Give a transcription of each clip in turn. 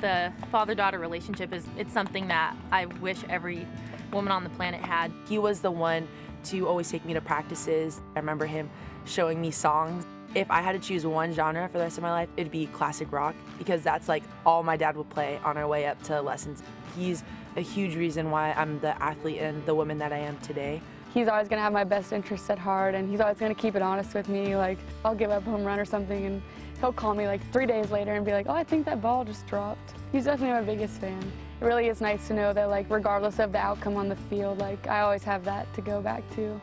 The father-daughter relationship it's something that I wish every woman on the planet had. He was the one to always take me to practices. I remember him showing me songs. If I had to choose one genre for the rest of my life, it'd be classic rock, because that's like all my dad would play on our way up to lessons. He's a huge reason why I'm the athlete and the woman that I am today. He's always going to have my best interests at heart, and he's always going to keep it honest with me. Like, I'll give up a home run or something, and he'll call me like 3 days later and be like, oh, I think that ball just dropped. He's definitely my biggest fan. It really is nice to know that, like, regardless of the outcome on the field, like, I always have that to go back to.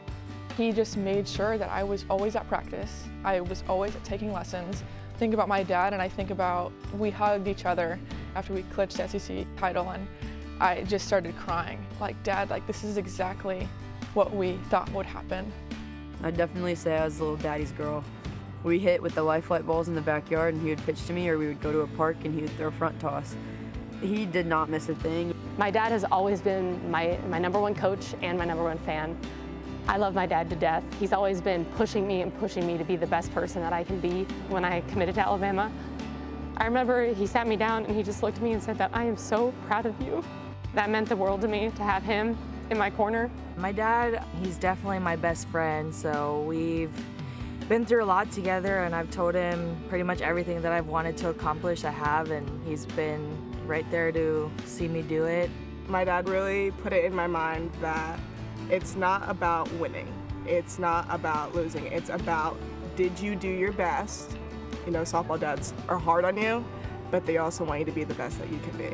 He just made sure that I was always at practice. I was always taking lessons. I think about my dad, and I think about we hugged each other after we clinched the SEC title, and I just started crying. Like, Dad, like, this is exactly what we thought would happen. I'd definitely say I was little daddy's girl. We hit with the life flight balls in the backyard, and he would pitch to me, or we would go to a park and he would throw front toss. He did not miss a thing. My dad has always been my number one coach and my number one fan. I love my dad to death. He's always been pushing me to be the best person that I can be when I committed to Alabama. I remember he sat me down and he just looked at me and said that I am so proud of you. That meant the world to me to have him in my corner. My dad, he's definitely my best friend, so we've been through a lot together, and I've told him pretty much everything that I've wanted to accomplish, I have, and he's been right there to see me do it. My dad really put it in my mind that it's not about winning, it's not about losing, it's about, did you do your best? You know, softball dads are hard on you, but they also want you to be the best that you can be.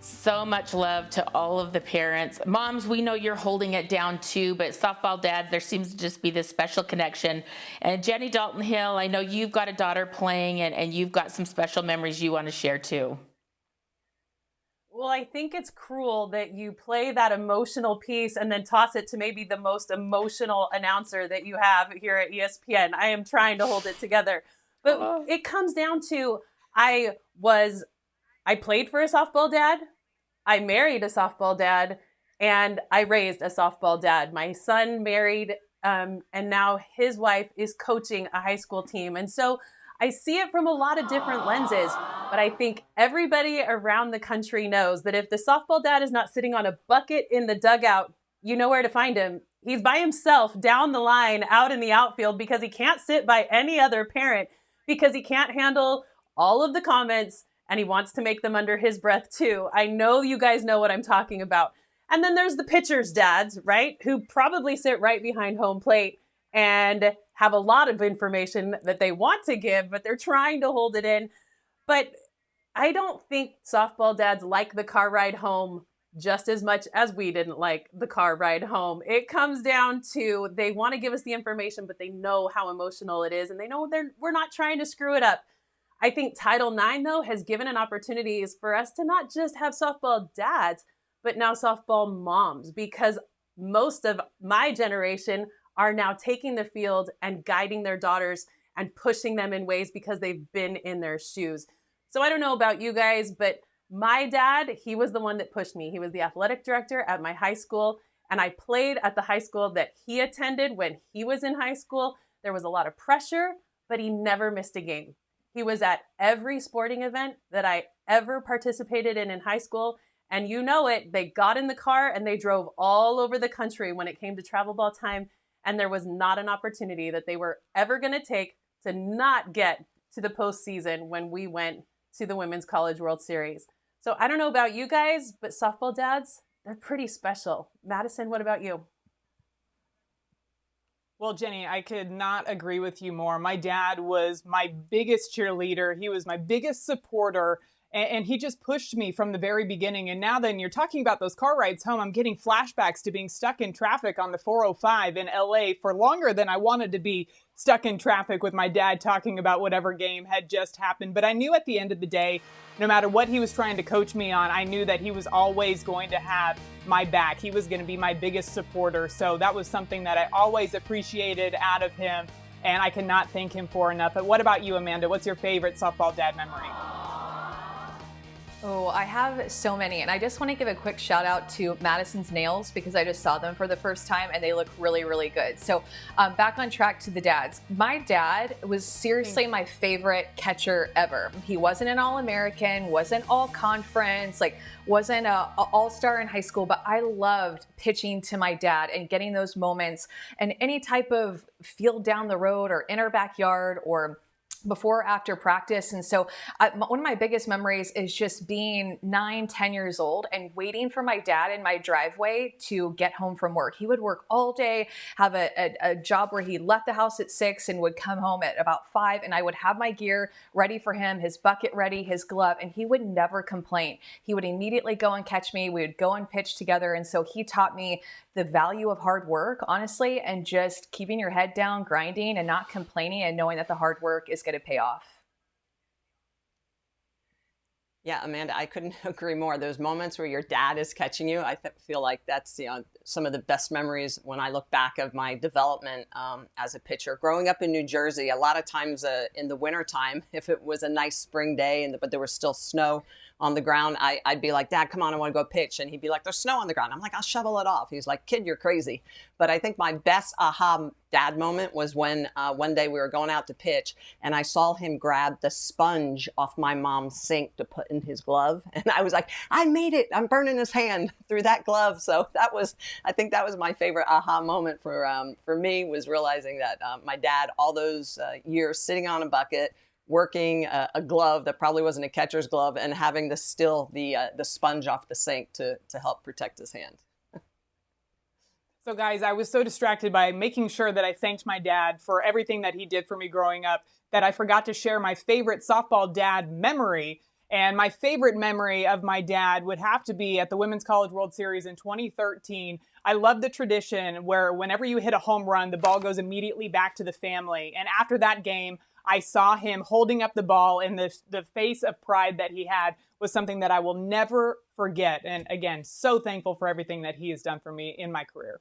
So much love to all of the parents. Moms, we know you're holding it down too, but softball dads, there seems to just be this special connection. And Jenny Dalton Hill, I know you've got a daughter playing, and you've got some special memories you want to share too. Well, I think it's cruel that you play that emotional piece and then toss it to maybe the most emotional announcer that you have here at ESPN. I am trying to hold it together. But it comes down to, I played for a softball dad, I married a softball dad, and I raised a softball dad. My son married, and now his wife is coaching a high school team. And so I see it from a lot of different lenses, but I think everybody around the country knows that if the softball dad is not sitting on a bucket in the dugout, you know where to find him. He's by himself down the line out in the outfield because he can't sit by any other parent, because he can't handle all of the comments, and he wants to make them under his breath too. I know you guys know what I'm talking about. And then there's the pitcher's dads, right? Who probably sit right behind home plate and have a lot of information that they want to give, but they're trying to hold it in. But I don't think softball dads like the car ride home just as much as we didn't like the car ride home. It comes down to, they want to give us the information, but they know how emotional it is, and they know we're not trying to screw it up. I think Title IX, though, has given an opportunities for us to not just have softball dads, but now softball moms, because most of my generation are now taking the field and guiding their daughters and pushing them in ways because they've been in their shoes. So I don't know about you guys, but my dad, he was the one that pushed me. He was the athletic director at my high school, and I played at the high school that he attended when he was in high school. There was a lot of pressure, but he never missed a game. He was at every sporting event that I ever participated in high school. And you know it, they got in the car and they drove all over the country when it came to travel ball time. And there was not an opportunity that they were ever going to take to not get to the postseason when we went to the Women's College World Series. So I don't know about you guys, but softball dads, they're pretty special. Madison, what about you? Well, Jenny, I could not agree with you more. My dad was my biggest cheerleader. He was my biggest supporter, and he just pushed me from the very beginning. And now then, you're talking about those car rides home. I'm getting flashbacks to being stuck in traffic on the 405 in LA for longer than I wanted to be stuck in traffic with my dad talking about whatever game had just happened. But I knew at the end of the day, no matter what he was trying to coach me on, I knew that he was always going to have my back. He was going to be my biggest supporter. So that was something that I always appreciated out of him, and I cannot thank him for enough. But what about you, Amanda? What's your favorite softball dad memory? Oh, I have so many, and I just want to give a quick shout out to Madison's nails because I just saw them for the first time and they look really, really good. So back on track to the dads. My dad was seriously my favorite catcher ever. He wasn't an All-American, wasn't all-conference, like wasn't an all-star in high school, but I loved pitching to my dad and getting those moments and any type of field down the road or in our backyard or before or after practice. And so one of my biggest memories is just being 9, 10 years old and waiting for my dad in my driveway to get home from work. He would work all day, have a job where he left the house at 6 and would come home at about 5. And I would have my gear ready for him, his bucket ready, his glove, and he would never complain. He would immediately go and catch me. We would go and pitch together. And so he taught me the value of hard work, honestly, and just keeping your head down, grinding and not complaining and knowing that the hard work is going to pay off. Yeah, Amanda, I couldn't agree more. Those moments where your dad is catching you, I feel like that's some of the best memories when I look back of my development as a pitcher. Growing up in New Jersey, a lot of times in the wintertime, if it was a nice spring day but there was still snow on the ground, I'd be like, Dad, come on, I want to go pitch. And he'd be like, there's snow on the ground. I'm like, I'll shovel it off. He's like, kid, you're crazy. But I think my best aha dad moment was when one day we were going out to pitch and I saw him grab the sponge off my mom's sink to put in his glove. And I was like, I made it. I'm burning his hand through that glove. So I think that was my favorite aha moment for me, was realizing that my dad, all those years sitting on a bucket, working a glove that probably wasn't a catcher's glove and having the sponge off the sink to help protect his hand. So guys, I was so distracted by making sure that I thanked my dad for everything that he did for me growing up that I forgot to share my favorite softball dad memory. And my favorite memory of my dad would have to be at the Women's College World Series in 2013. I love the tradition where whenever you hit a home run, the ball goes immediately back to the family. And after that game, I saw him holding up the ball, and the face of pride that he had was something that I will never forget. And again, so thankful for everything that he has done for me in my career.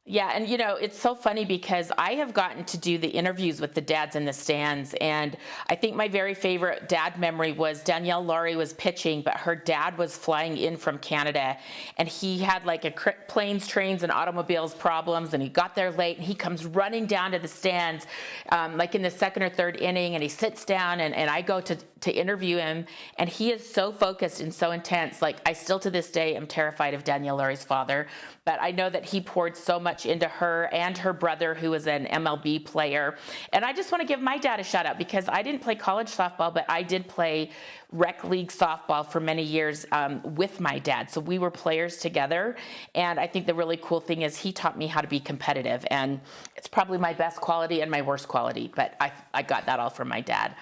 Yeah, and it's so funny because I have gotten to do the interviews with the dads in the stands, and I think my very favorite dad memory was Danielle Laurie was pitching, but her dad was flying in from Canada, and he had like a planes, trains, and automobiles problems, and he got there late, and he comes running down to the stands, like in the second or third inning, and he sits down, and I go to interview him, and he is so focused and so intense. Like, I still to this day am terrified of Danielle Laurie's father, but I know that he poured so much into her and her brother, who was an MLB player. And I just want to give my dad a shout out because I didn't play college softball, but I did play rec league softball for many years with my dad. So we were players together. And I think the really cool thing is he taught me how to be competitive. And it's probably my best quality and my worst quality, but I got that all from my dad.